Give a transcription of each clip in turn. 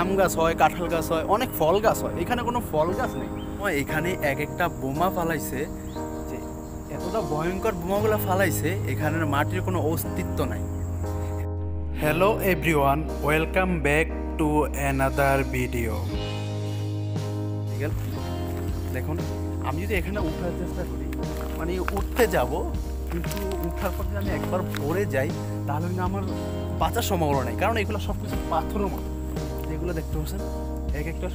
আম গাছ হয়, কাঁঠাল গাছ হয়, অনেক ফল গাছ হয়, এখানে কোনো ফল গাছ নেই। এখানে এক একটা বোমা ফালাইছে, যে এতটা ভয়ঙ্কর বোমাগুলো ফালাইছে, এখানের মাটির কোনো অস্তিত্ব নাই। Hello everyone, welcome back to another video. ঠিক আছে, দেখুন আমি যদি এখানে উঠার চেষ্টা করি, মানে উঠতে যাব, কিন্তু উঠার পর যদি আমি একবার পড়ে যাই তাহলে কিন্তু আমার বাঁচার সম্ভাবনা নেই, কারণ এগুলো সব কিছু পাথরের মতো। যেগুলো দেখতে পাচ্ছেন এক একটা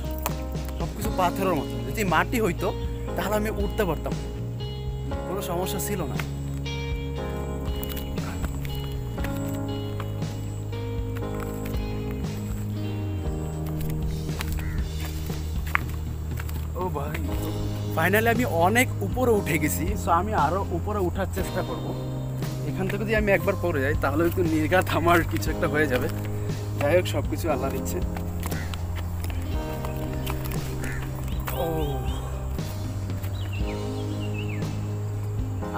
সব কিছু পাথরের মতো। যদি মাটি হইতো তাহলে আমি উঠতে পারতাম, কোনো সমস্যা ছিল না। ও ভাই, ফাইনালি আমি অনেক উপরে উঠে গেছি। সো আমি আরও উপরে উঠার চেষ্টা করব। এখান থেকে যদি আমি একবার পড়ে যাই তাহলে একটু নির্ঘাত আমার কিছু একটা হয়ে যাবে। যাই হোক, সব কিছু আল্লাহর ইচ্ছে। ও,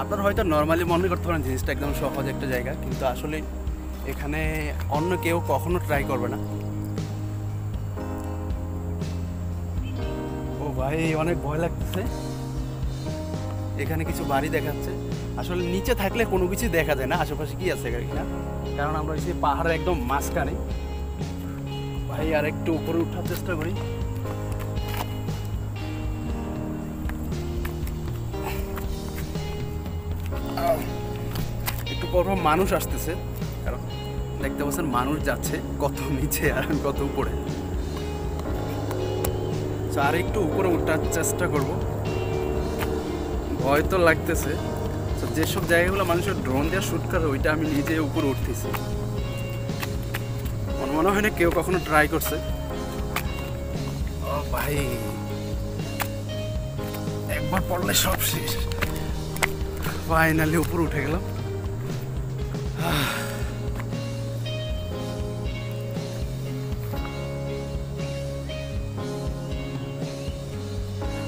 আপনারা হয়তো নর্মালি মনে করতে পারেন জিনিসটা একদম সহজ একটা জায়গা, কিন্তু আসলে এখানে অন্য কেউ কখনো ট্রাই করবে না। ও ভাই, অনেক ভয় লাগতেছে। এখানে কিছু বাড়ি দেখাচ্ছে, আসলে নিচে থাকলে কোনো কিছু দেখা যায় না আশেপাশে কি আছে কিনা, কারণ আমরা এই পাহাড়ের একদম মাঝখানে। ভাই আর একটু উপরে উঠার চেষ্টা করি। একটু পর মানুষ আসতেছে, কারণ দেখতে পাচ্ছেন মানুষ যাচ্ছে কত নিচে আর কত উপরে। আর একটু উপরে উঠার চেষ্টা করব। ভয় তো লাগতেছে। যেসব জায়গাগুলো মানুষের ড্রোন দিয়ে শ্যুট করে, ওইটা আমি নিজে উপরে উঠতেছি। মনে হয় না কেউ কখনো ট্রাই করছে। ও ভাই, একবার পড়লে সব শেষ। ফাইনালি উপরে উঠে গেলাম।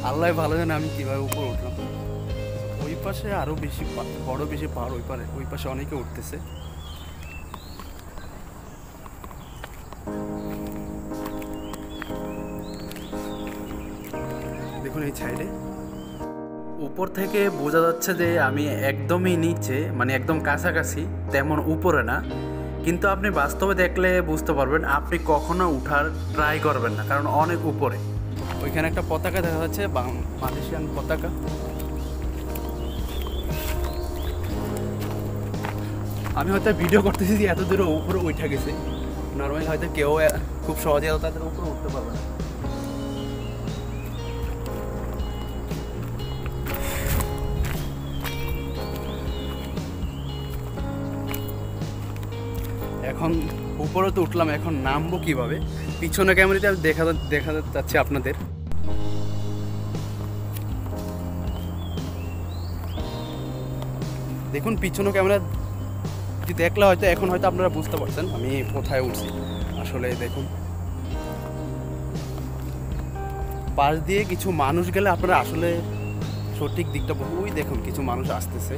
আল্লাহ ভালো জানে আমি কিভাবে উপরে উঠলাম। ওই পাশে আরো বেশি বড় বেশি পাহাড়, ওই পাশে অনেকে উঠতেছে। দেখুন এই সাইডে উপর থেকে বোঝা যাচ্ছে যে আমি একদমই নিচে, মানে একদম কাছাকাছি, তেমন উপরে না। কিন্তু আপনি বাস্তবে দেখলে বুঝতে পারবেন, আপনি কখনো উঠার ট্রাই করবেন না, কারণ অনেক উপরে। ওইখানে একটা পতাকা দেখা যাচ্ছে, মালয়েশিয়ান পতাকা। আমি হয়তো ভিডিও করতেছি যে এত দূরে উপরে উঠে গেছে, নর্মালি হয়তো কেউ খুব সহজে তাদের উপরে উঠতে পারবে না। এখন উপরে তো উঠলাম, এখন নামবো কিভাবে? পিছনে ক্যামেরাতে আমি দেখা যাচ্ছে আপনাদের। দেখুন পিছনে ক্যামেরা যদি দেখলে হয়তো এখন হয়তো আপনারা বুঝতে পারছেন আমি কোথায় উঠছি। আসলে দেখুন পাশ দিয়ে কিছু মানুষ গেলে আপনারা আসলে সঠিক দিকটা, ওই দেখুন কিছু মানুষ আসতেছে।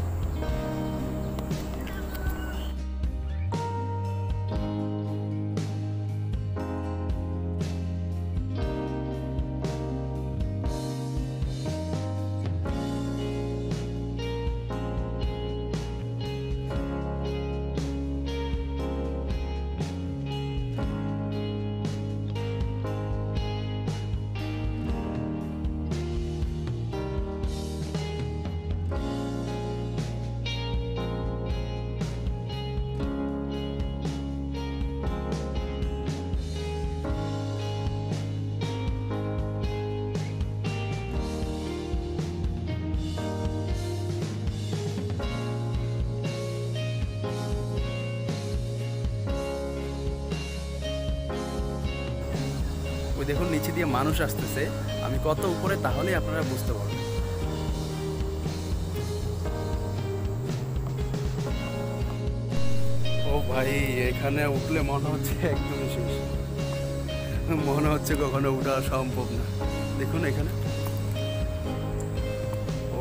ওই দেখুন নিচে দিয়ে মানুষ আসতেছে, আমি কত উপরে তাহলেই আপনারা বুঝতে পারবেন। ও ভাই, এখানে উঠলে মনে হচ্ছে একদমই শেষ, মনে হচ্ছে কখনো উঠা সম্ভব না। দেখুন এখানে,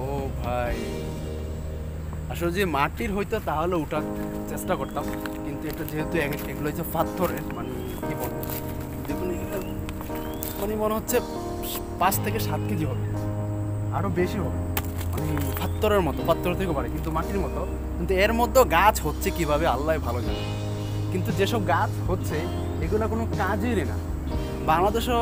ও ভাই, আসলে যে মাটির হইতো তাহলে উঠার চেষ্টা করতাম, কিন্তু এটা যেহেতু এগুলো হচ্ছে পাথরের, মানে কি বলবো, দেখুন মানে মনে হচ্ছে 5 থেকে 7 কেজি হবে, আরও বেশি হবে। মানে পাথরের মতো, পাথর থেকে পারে কিন্তু মাটির মতো। কিন্তু এর মধ্যেও গাছ হচ্ছে কিভাবে আল্লাহ ভালো জানে। কিন্তু যেসব গাছ হচ্ছে এগুলো কোনো কাজেরই না। বাংলাদেশও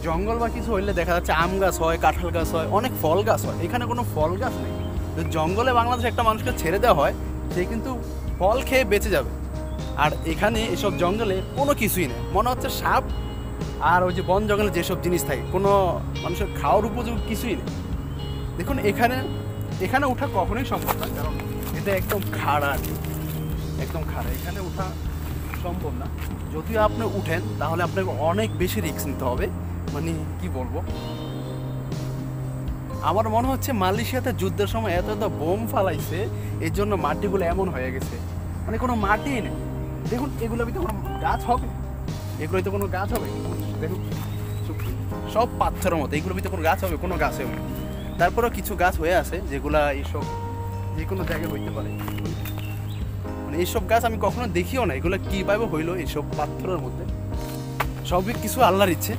জঙ্গল বা কিছু হইলে দেখা যাচ্ছে আম গাছ হয়, কাঁঠাল গাছ হয়, অনেক ফল গাছ হয়। এখানে কোনো ফল গাছ নেই। তো জঙ্গলে বাংলাদেশে একটা মানুষকে ছেড়ে দেওয়া হয়, সে কিন্তু ফল খেয়ে বেঁচে যাবে। আর এখানে এসব জঙ্গলে কোনো কিছুই নেই, মনে হচ্ছে সাপ আর ওই যে বন জঙ্গলে যেসব জিনিস থাকে, কোনো মানুষের খাওয়ার উপযোগী কিছুই নেই। দেখুন এখানে এখানে ওঠা কখনোই সম্ভব না, কারণ এটা একদম খাড়া আর কি, একদম খাড়া। এখানে ওঠা সম্ভব না। যদিও আপনি উঠেন তাহলে আপনাকে অনেক বেশি রিস্ক নিতে হবে। মানে কি বলবো, আমার মনে হচ্ছে মালয়েশিয়াতে যুদ্ধের সময় এত এত বোম ফালাইছে, এই জন্য মাটিগুলো এমন হয়ে গেছে। মানে কোনো মাটি নেই। দেখুন এগুলো ভিতরে কোনো গাছ হবে, এগুলোতে কোনো গাছ হবে? দেখুন সব পাথরের মতো, এগুলোর ভিতরে কোনো গাছ হবে? কোনো গাছ হবে না। তারপরেও কিছু গাছ হয়ে আছে যেগুলা এইসব যে কোনো জায়গায় হইতে পারে। মানে এইসব গাছ আমি কখনো দেখিও না, এগুলো কীভাবে হইলো এইসব পাথরের মধ্যে। সবই কিছু আল্লাহর ইচ্ছে।